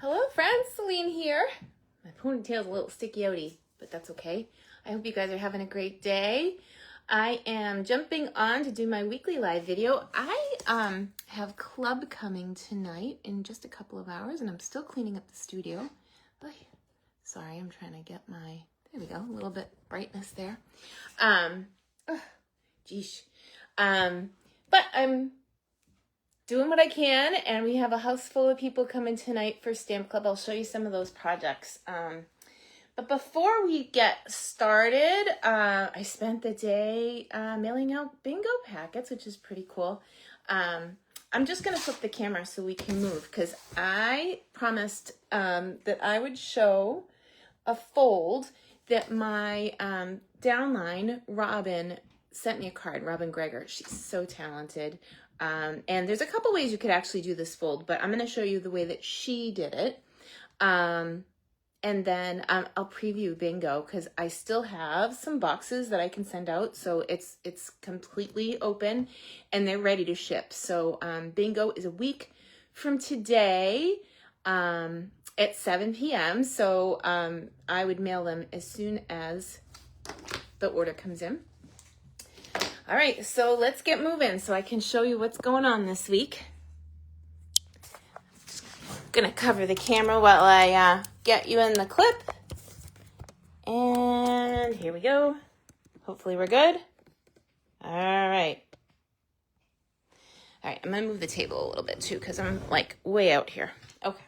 Hello friends, Selene here. My ponytail's a little sticky outy, but that's okay. I hope you guys are having a great day. I am jumping on to do my weekly live video. I have club coming tonight in just a couple of hours, and I'm still cleaning up the studio. Oy, sorry, I'm trying to get my, there we go, a little bit brightness there. Geesh. But I'm doing what I can, and we have a house full of people coming tonight for Stamp Club. I'll show you some of those projects. But before we get started, I spent the day mailing out bingo packets, which is pretty cool. I'm just going to flip the camera so we can move, because I promised that I would show a fold that my downline, Robin, sent me a card, Robin Gregor. She's so talented. And there's a couple ways you could actually do this fold, but I'm going to show you the way that she did it. And then I'll preview bingo, because I still have some boxes that I can send out. So it's completely open and they're ready to ship. So bingo is a week from today at 7 p.m. So I would mail them as soon as the order comes in. All right, so let's get moving so I can show you what's going on this week. Gonna cover the camera while I get you in the clip. And here we go. Hopefully we're good. All right. All right, I'm gonna move the table a little bit too, because I'm like way out here. Okay.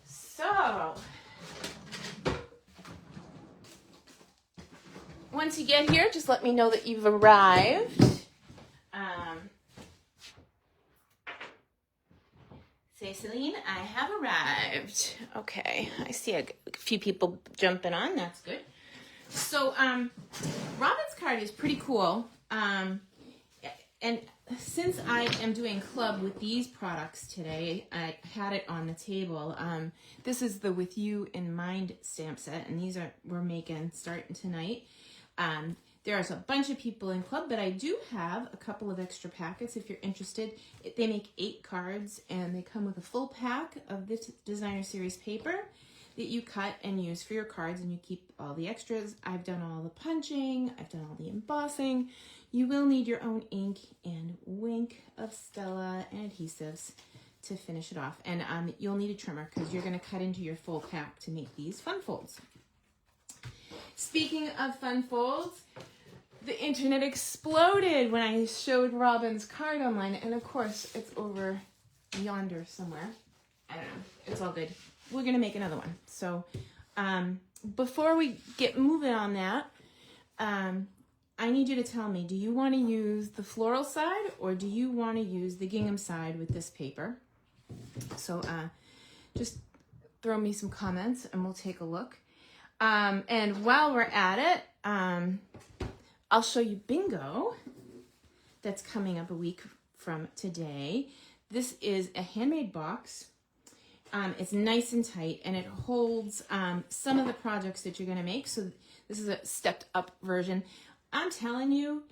So, once you get here, just let me know that you've arrived. Say, Selene, I have arrived. Okay, I see a few people jumping on. That's good. So, Robin's card is pretty cool. And since I am doing club with these products today, I had it on the table. This is the With You in Mind stamp set, and these we're making starting tonight. There's a bunch of people in club, but I do have a couple of extra packets if you're interested. They make 8 cards, and they come with a full pack of this designer series paper that you cut and use for your cards, and you keep all the extras. I've done all the punching. I've done all the embossing. You will need your own ink and wink of Stella and adhesives to finish it off. And you'll need a trimmer, because you're going to cut into your full pack to make these fun folds. Speaking of fun folds, the internet exploded when I showed Robin's card online, and of course it's over yonder somewhere. I don't know. It's all good. We're gonna make another one. So before we get moving on that, I need you to tell me, do you want to use the floral side, or do you want to use the gingham side with this paper? So just throw me some comments and we'll take a look. And while we're at it, I'll show you bingo that's coming up a week from today. This is a handmade box. It's nice and tight, and it holds some of the projects that you're going to make. So this is a stepped up version. I'm telling you,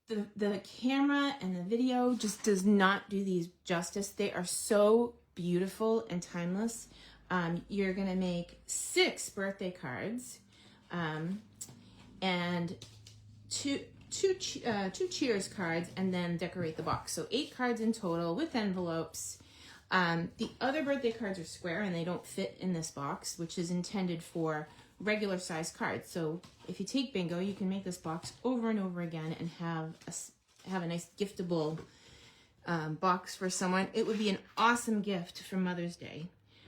the camera and the video just does not do these justice. They are so beautiful and timeless. You're going to make 6 birthday cards and two cheers cards, and then decorate the box. So 8 cards in total with envelopes. The other birthday cards are square, and they don't fit in this box, which is intended for regular size cards. So if you take bingo, you can make this box over and over again and have a nice giftable box for someone. It would be an awesome gift for Mother's Day.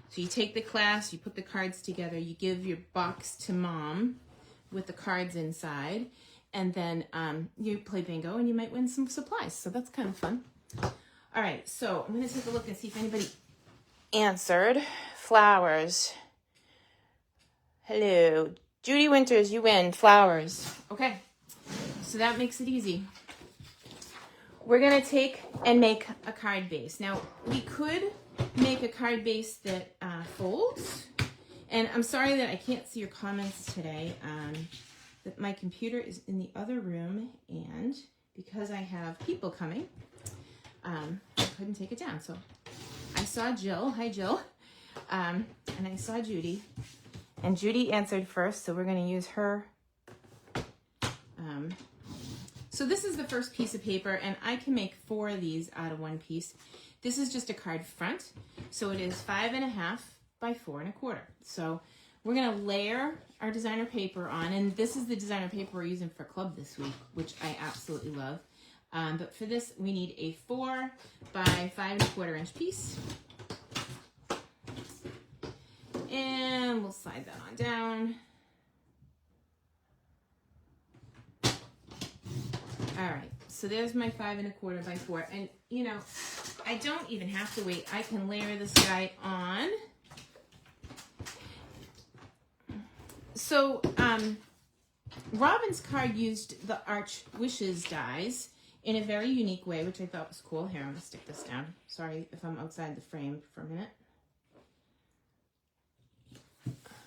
So you take the class, you put the cards together, you give your box to mom with the cards inside, and then you play bingo and you might win some supplies. So that's kind of fun. All right, so I'm going to take a look and see if anybody answered. Flowers. Hello. Judy Winters, you win. Flowers. Okay, so that makes it easy. We're going to take and make a card base. Now, we could make a card base that folds. And I'm sorry that I can't see your comments today. That my computer is in the other room, and because I have people coming, I couldn't take it down. So I saw Jill. Hi, Jill. And I saw Judy. And Judy answered first, so we're going to use her. So this is the first piece of paper, and I can make 4 of these out of one piece. This is just a card front, so it is 5.5 by 4 1/4. So we're going to layer our designer paper on, and this is the designer paper we're using for club this week, which I absolutely love. But for this, we need a 4 by 5 1/4 inch piece. And we'll slide that on down. All right, so there's my 5 1/4 by 4. And you know, I don't even have to wait. I can layer this guy on. So Robin's card used the Arch Wishes dies in a very unique way, which I thought was cool. Here, I'm gonna stick this down. Sorry if I'm outside the frame for a minute.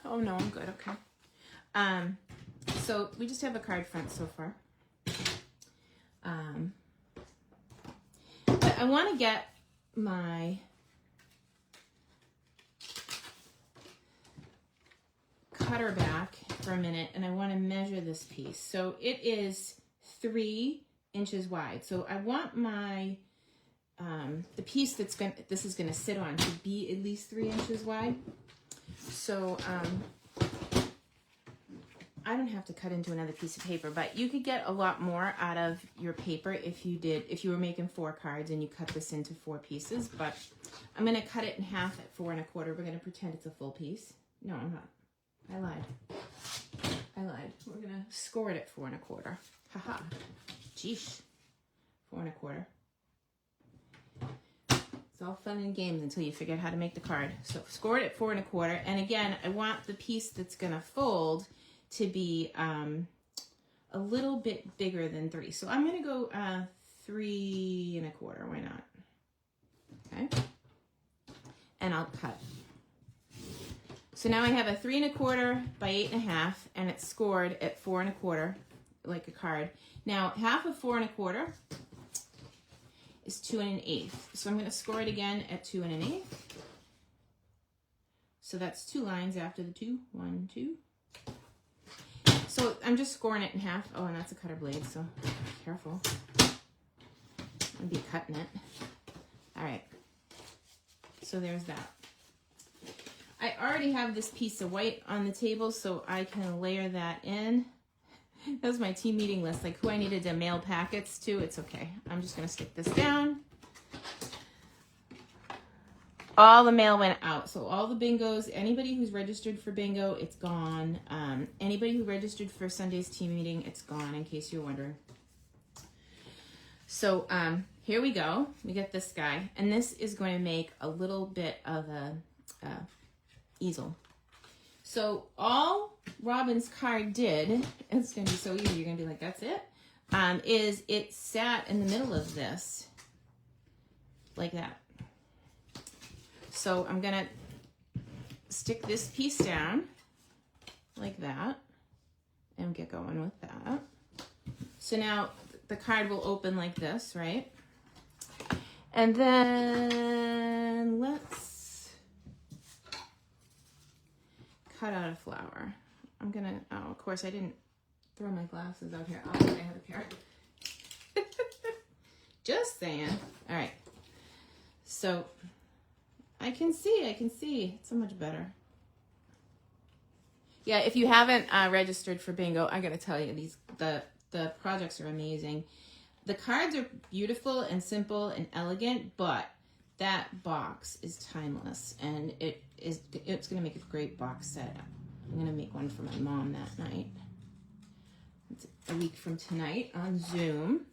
Oh no, I'm good, okay. So we just have a card front so far. But I want to get my cutter back for a minute, and I want to measure this piece. So it is 3 inches wide. So I want my the piece this is going to sit on to be at least 3 inches wide. So I don't have to cut into another piece of paper, but you could get a lot more out of your paper if you were making 4 cards and you cut this into 4 pieces. But I'm going to cut it in half at 4 1/4. We're going to pretend it's a full piece. No, I'm not. I lied. We're going to score it at 4 1/4. Haha. Jeesh. 4 1/4. It's all fun and games until you figure out how to make the card. So score it at 4 1/4. And again, I want the piece that's going to fold to be a little bit bigger than 3. So I'm going to go 3 1/4. Why not? Okay. And I'll cut. So now I have a 3 1/4 by 8.5, and it's scored at 4 1/4, like a card. Now half of 4 1/4 is 2 1/8. So I'm going to score it again at 2 1/8. So that's 2 lines after the 2. 1, 2. So I'm just scoring it in half. Oh, and that's a cutter blade, so careful. I'll be cutting it. All right. So there's that. I already have this piece of white on the table, so I can layer that in. That was my team meeting list, like who I needed to mail packets to. It's okay. I'm just going to stick this down. All the mail went out. So all the bingos, anybody who's registered for bingo, it's gone. Anybody who registered for Sunday's team meeting, it's gone, in case you're wondering. So here we go. We get this guy. And this is going to make a little bit of a easel. So all Robin's card did, it's going to be so easy, you're going to be like, that's it, is it sat in the middle of this like that. So I'm going to stick this piece down like that and get going with that. So now the card will open like this, right? And then let's cut out a flower. I'm going to, oh, of course I didn't throw my glasses out here. Oh, I have a pair. Just saying. All right. So I can see. It's so much better. Yeah, if you haven't registered for bingo, I got to tell you, the projects are amazing. The cards are beautiful and simple and elegant, but that box is timeless, and it's going to make a great box set. I'm going to make one for my mom that night. It's a week from tonight on Zoom.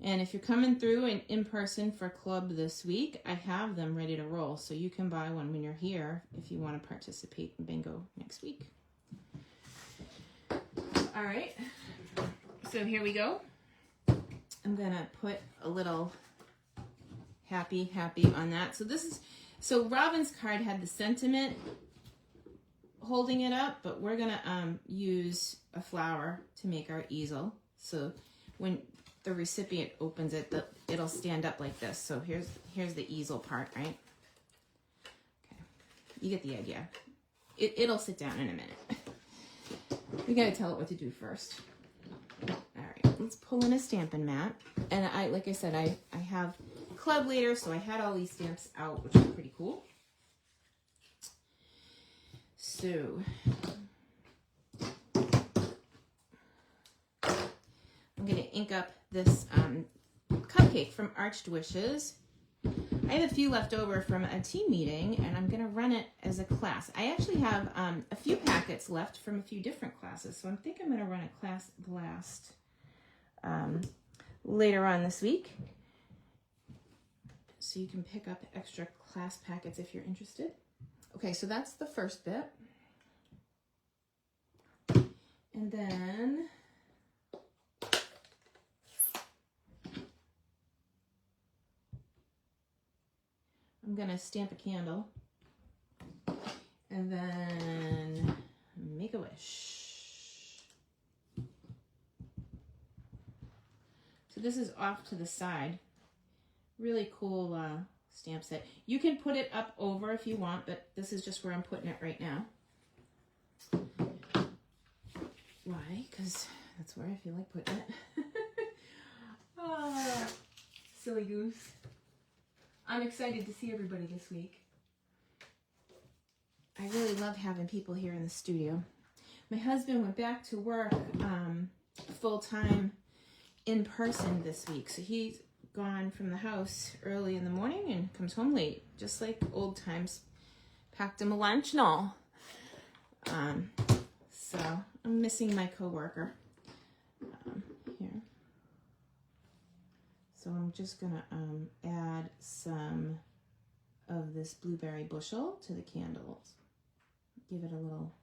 And if you're coming through in person for club this week, I have them ready to roll. So you can buy one when you're here if you want to participate in bingo next week. All right. So here we go. I'm going to put a little happy on that. So Robin's card had the sentiment holding it up, but we're going to use a flower to make our easel. So when the recipient opens it, it'll stand up like this. So here's the easel part, right? Okay, you get the idea. It'll sit down in a minute. We gotta tell it what to do first. All right, let's pull in a Stampin' mat. And like I said, I have club later, so I had all these stamps out, which is pretty cool. So I'm gonna ink up this cupcake from Arched Wishes. I have a few left over from a team meeting, and I'm gonna run it as a class. I actually have a few packets left from a few different classes, so I think I'm gonna run a class blast later on this week. So you can pick up extra class packets if you're interested. Okay, so that's the first bit. And then I'm gonna stamp a candle and then make a wish. So this is off to the side. Really cool stamp set. You can put it up over if you want, but this is just where I'm putting it right now. Why? Because that's where I feel like putting it. Oh, silly goose. I'm excited to see everybody this week. I really love having people here in the studio. My husband went back to work full-time in person this week, so he's gone from the house early in the morning and comes home late, just like old times. Packed him a lunch and all. So I'm missing my coworker here. So I'm just gonna add some of this blueberry bushel to the candles. Give it a little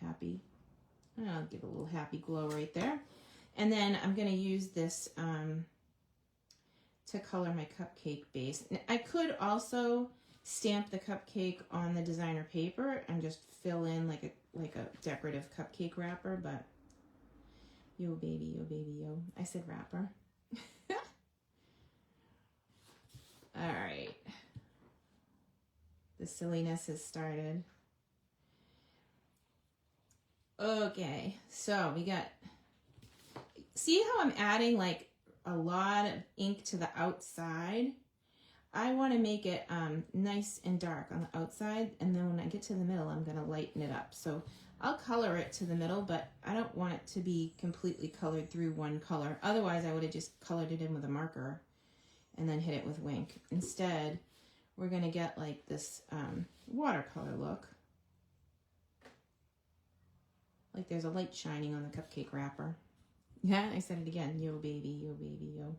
happy, I'll give it a little happy glow right there. And then I'm gonna use this to color my cupcake base. I could also stamp the cupcake on the designer paper and just fill in like a decorative cupcake wrapper, but yo baby, yo. I said wrapper. All right. The silliness has started. Okay, so we got, see how I'm adding like a lot of ink to the outside? I want to make it nice and dark on the outside, and then when I get to the middle, I'm going to lighten it up. So I'll color it to the middle, but I don't want it to be completely colored through one color. Otherwise, I would have just colored it in with a marker and then hit it with Wink. Instead, we're going to get like this watercolor look. Like there's a light shining on the cupcake wrapper. Yeah, I said it again. Yo, baby, yo, baby, yo.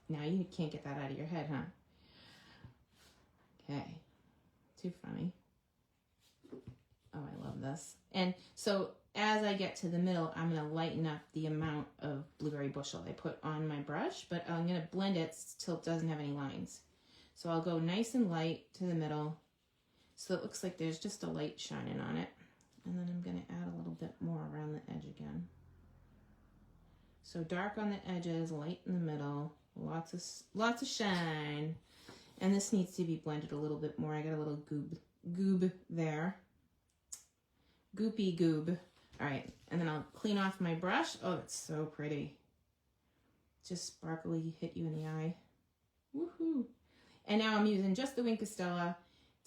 Now you can't get that out of your head, huh? Okay. Too funny. Oh, I love this. And so as I get to the middle, I'm going to lighten up the amount of blueberry bushel I put on my brush, but I'm going to blend it till it doesn't have any lines. So I'll go nice and light to the middle so it looks like there's just a light shining on it. And then I'm going to add a little bit more around the edge again. So dark on the edges, light in the middle, lots of shine. And this needs to be blended a little bit more. I got a little goob there. Goopy goob. All right, and then I'll clean off my brush. Oh, it's so pretty. Just sparkly, hit you in the eye. Woohoo. And now I'm using just the Wink Estella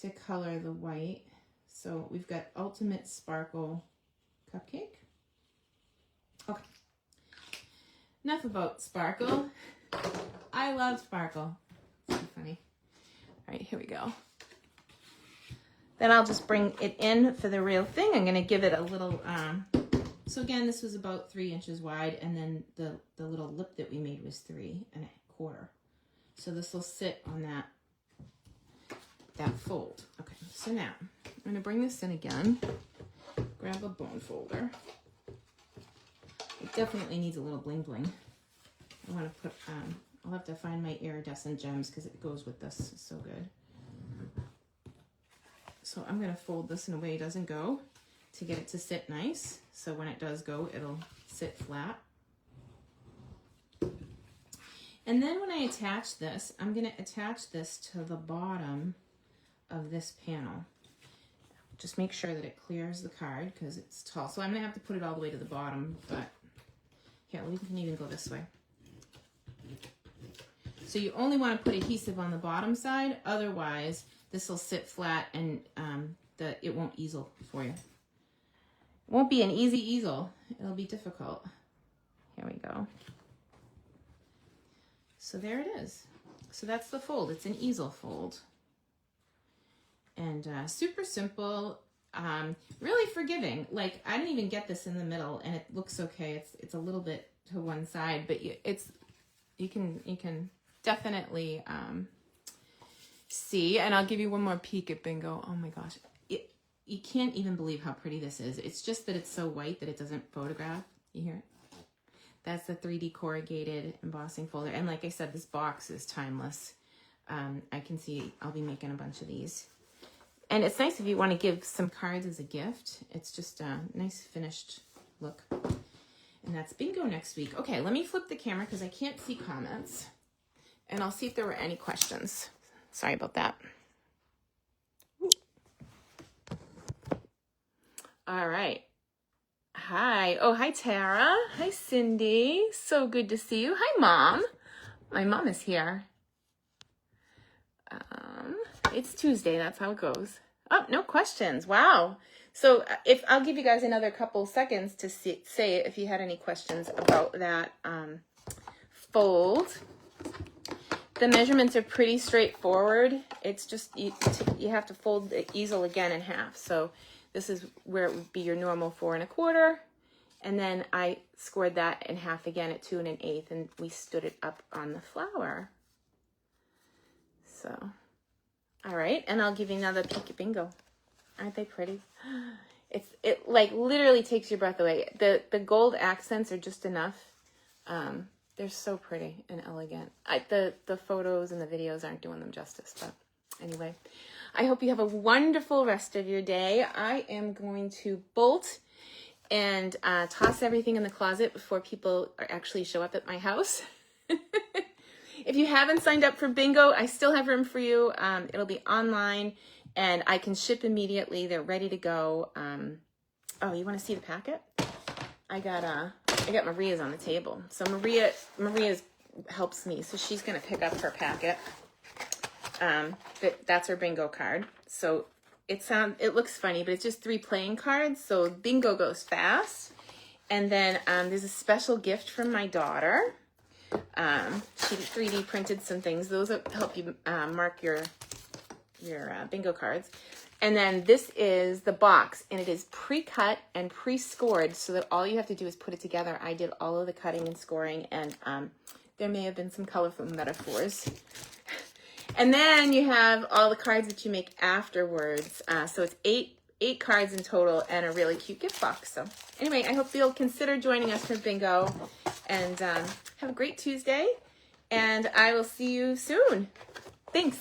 to color the white. So we've got Ultimate Sparkle Cupcake. Okay. Enough about sparkle. I love sparkle. It's so funny. All right, here we go. Then I'll just bring it in for the real thing. I'm going to give it a little, so again, this was about 3 inches wide, and then the little lip that we made was 3 1/4. So this will sit on that fold. Okay, so now I'm going to bring this in again. Grab a bone folder. It definitely needs a little bling bling. I want to put, I'll have to find my iridescent gems because it goes with this. It's so good. So I'm going to fold this in a way it doesn't go to get it to sit nice. So when it does go, it'll sit flat. And then when I attach this, I'm going to attach this to the bottom of this panel. Just make sure that it clears the card because it's tall. So I'm going to have to put it all the way to the bottom, but here, we can even go this way. So you only want to put adhesive on the bottom side, otherwise this will sit flat and it won't easel for you. It won't be an easy easel. It'll be difficult. Here we go. So there it is. So that's the fold. It's an easel fold. And super simple, really forgiving. Like, I didn't even get this in the middle, and it looks okay. It's a little bit to one side, but you can definitely see. And I'll give you one more peek at Bingo. Oh my gosh, you can't even believe how pretty this is. It's just that it's so white that it doesn't photograph. You hear it? That's the 3D corrugated embossing folder. And like I said, this box is timeless. I can see I'll be making a bunch of these. And it's nice if you want to give some cards as a gift. It's just a nice finished look. And that's Bingo next week. Okay, let me flip the camera because I can't see comments. And I'll see if there were any questions. Sorry about that. All right. Hi. Oh, hi, Tara. Hi, Cindy. So good to see you. Hi, Mom. My mom is here. It's Tuesday. That's how it goes. Oh, no questions. Wow. So if I'll give you guys another couple seconds to say if you had any questions about that fold. The measurements are pretty straightforward. It's just you have to fold the easel again in half. So this is where it would be your normal 4 1/4. And then I scored that in half again at 2 1/8, and we stood it up on the flower. So, all right. And I'll give you another peek at Bingo. Aren't they pretty? It like literally takes your breath away. The gold accents are just enough. They're so pretty and elegant. The photos and the videos aren't doing them justice, but anyway. I hope you have a wonderful rest of your day. I am going to bolt and toss everything in the closet before people actually show up at my house. If you haven't signed up for Bingo, I still have room for you. It'll be online, and I can ship immediately. They're ready to go. Oh, you want to see the packet? I got Maria's on the table. So Maria's helps me, so she's going to pick up her packet. That's her Bingo card. So it looks funny, but it's just 3 playing cards. So Bingo goes fast. And then there's a special gift from my daughter. She 3D printed some things. Those help you mark your Bingo cards. And then this is the box, and it is pre-cut and pre-scored so that all you have to do is put it together. I did all of the cutting and scoring, and there may have been some colorful metaphors. And then you have all the cards that you make afterwards. So it's 8 cards in total and a really cute gift box. So anyway, I hope you'll consider joining us for Bingo, and have a great Tuesday, and I will see you soon. Thanks.